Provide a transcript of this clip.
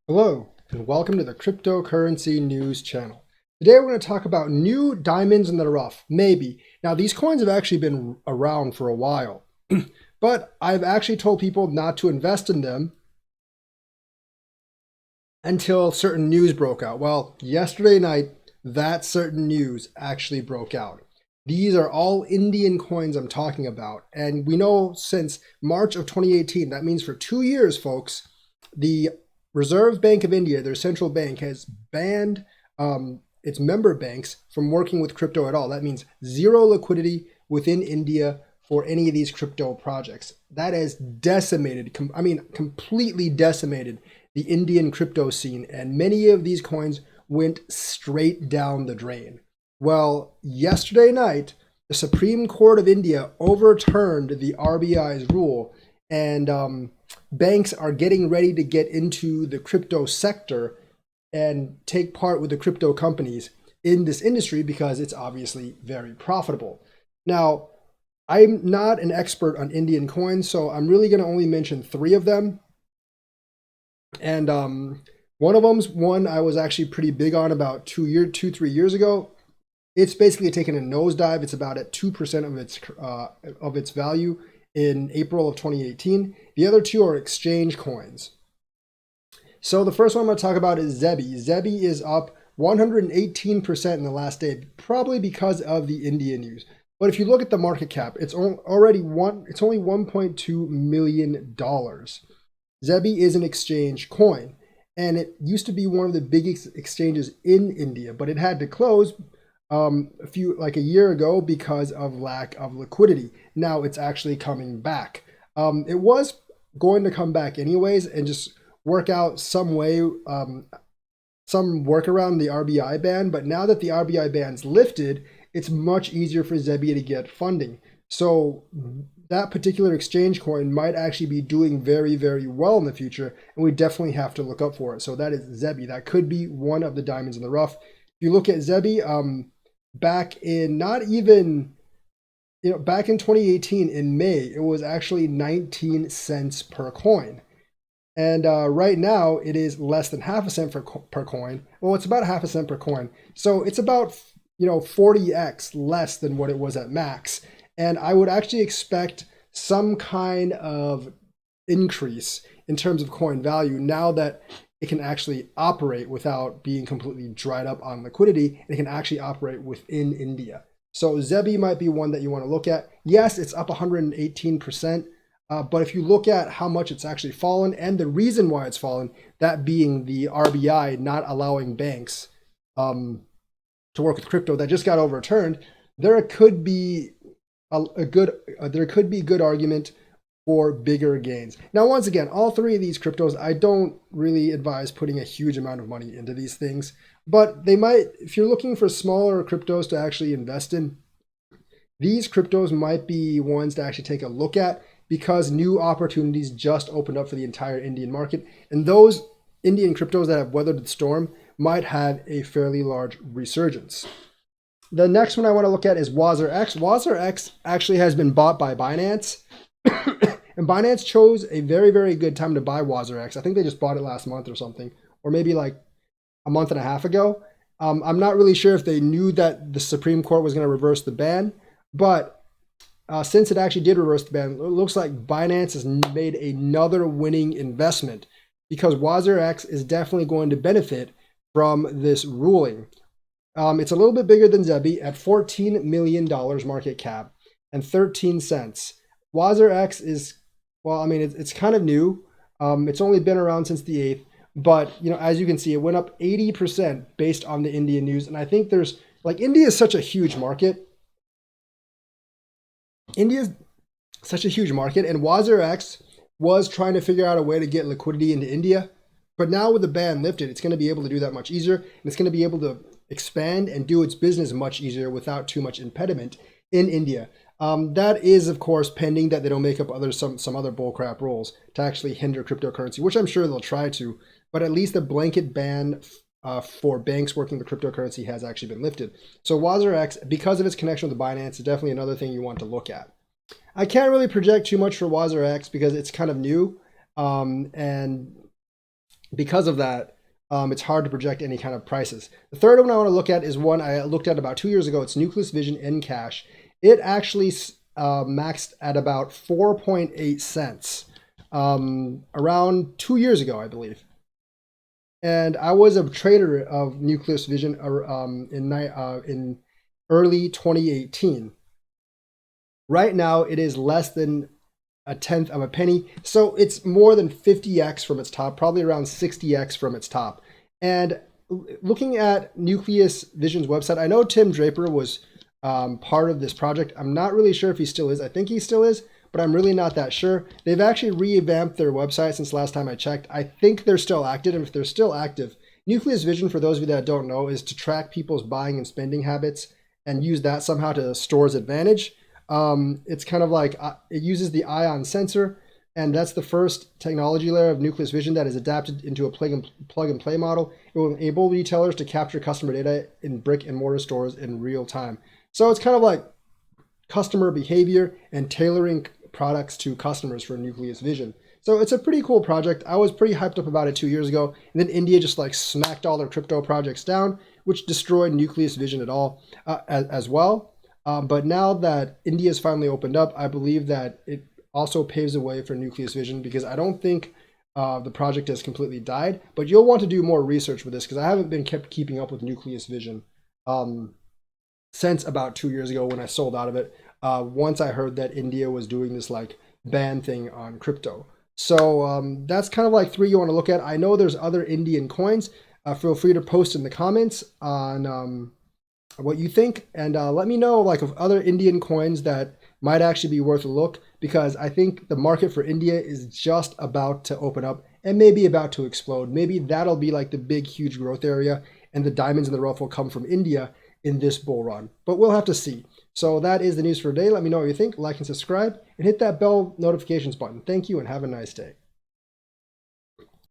Hello, and welcome to the Cryptocurrency News channel. Today we're going to talk about new diamonds in the rough, maybe. Now, these coins have actually been around for a while, but I've actually told people not to invest in them until certain news broke out. Well, yesterday night, that certain news actually broke out. These are all Indian coins I'm talking about, and we know since March of 2018, that means for 2 years, folks, the Reserve Bank of India, their central bank, has banned its member banks from working with crypto at all. That means zero liquidity within India for any of these crypto projects. That has decimated, completely decimated the Indian crypto scene, and many of these coins went straight down the drain. Well, yesterday night, the Supreme Court of India overturned the RBI's rule, and banks are getting ready to get into the crypto sector and take part with the crypto companies in this industry because it's obviously very profitable. Now, I'm not an expert on Indian coins, so I'm really going to only mention three of them. And one of them's one I was actually pretty big on about 3 years ago. It's basically taken a nosedive. It's about at 2% of its value in April of 2018. The other two are exchange coins. So the first one I'm going to talk about is Zebi. Zebi is up 118% in the last day, probably because of the India news. But if you look at the market cap, it's only $1.2 million. Zebi is an exchange coin, and it used to be one of the biggest exchanges in India, but it had to close a year ago because of lack of liquidity. Now it's actually coming back. It was going to come back anyways and just work out some way, some workaround the RBI ban. But now that the RBI ban's lifted, it's much easier for Zebi to get funding. So that particular exchange coin might actually be doing very, very well in the future, and we definitely have to look up for it. So that is Zebi. That could be one of the diamonds in the rough. If you look at Zebi, back in 2018 in May, it was actually 19 cents per coin. And right now it is less than half a cent per coin. Well, it's about half a cent per coin. So it's about 40x less than what it was at max. And I would actually expect some kind of increase in terms of coin value now that it can actually operate without being completely dried up on liquidity, and it can actually operate within India. So Zebi might be one that you want to look at. Yes, it's up 118%, but if you look at how much it's actually fallen and the reason why it's fallen, that being the RBI not allowing banks to work with crypto, that just got overturned, there could be good argument for bigger gains. Now, once again, all three of these cryptos, I don't really advise putting a huge amount of money into these things, but they might, if you're looking for smaller cryptos to actually invest in, these cryptos might be ones to actually take a look at because new opportunities just opened up for the entire Indian market. And those Indian cryptos that have weathered the storm might have a fairly large resurgence. The next one I want to look at is WazirX. WazirX actually has been bought by Binance. And Binance chose a very, very good time to buy WazirX. I think they just bought it last month or something, or maybe like a month and a half ago. I'm not really sure if they knew that the Supreme Court was going to reverse the ban, but since it actually did reverse the ban, it looks like Binance has made another winning investment because WazirX is definitely going to benefit from this ruling. It's a little bit bigger than Zebi at $14 million market cap and 13 cents. WazirX is, it's kind of new. It's only been around since the 8th, but as you can see, it went up 80% based on the Indian news. And I think India is such a huge market. India's such a huge market, and WazirX was trying to figure out a way to get liquidity into India. But now with the ban lifted, it's going to be able to do that much easier, and it's going to be able to expand and do its business much easier without too much impediment in India. That is, of course, pending that they don't make up some other bullcrap rules to actually hinder cryptocurrency, which I'm sure they'll try to. But at least the blanket ban for banks working with cryptocurrency has actually been lifted. So WazirX, because of its connection with Binance, is definitely another thing you want to look at. I can't really project too much for WazirX because it's kind of new, and because of that, it's hard to project any kind of prices. The third one I want to look at is one I looked at about 2 years ago. It's Nucleus Vision Encash. It actually maxed at about 4.8 cents around 2 years ago, I believe. And I was a trader of Nucleus Vision in early 2018. Right now, it is less than a tenth of a penny. So it's more than 50x from its top, probably around 60x from its top. And looking at Nucleus Vision's website, I know Tim Draper was part of this project. I'm not really sure if he still is. I think he still is, but I'm really not that sure. They've actually revamped their website since last time I checked. I think they're still active. And if they're still active, Nucleus Vision, for those of you that don't know, is to track people's buying and spending habits and use that somehow to store's advantage. It's kind of like it uses the ion sensor, and that's the first technology layer of Nucleus Vision that is adapted into a plug and play model. It will enable retailers to capture customer data in brick and mortar stores in real time. So it's kind of like customer behavior and tailoring products to customers for Nucleus Vision. So it's a pretty cool project. I was pretty hyped up about it 2 years ago, and then India just like smacked all their crypto projects down, which destroyed Nucleus Vision at all as well. But now that India's finally opened up, I believe that it also paves the way for Nucleus Vision, because I don't think the project has completely died. But you'll want to do more research with this, because I haven't been keeping up with Nucleus Vision since about 2 years ago when I sold out of it. Once I heard that India was doing this like ban thing on crypto. So that's kind of like three you want to look at. I know there's other Indian coins. Feel free to post in the comments on what you think, and let me know like of other Indian coins that might actually be worth a look, because I think the market for India is just about to open up and maybe about to explode. Maybe that'll be like the big huge growth area, and the diamonds in the rough will come from India in this bull run, but we'll have to see. So that is the news for today. Let me know what you think, like and subscribe, and hit that bell notifications button. Thank you and have a nice day.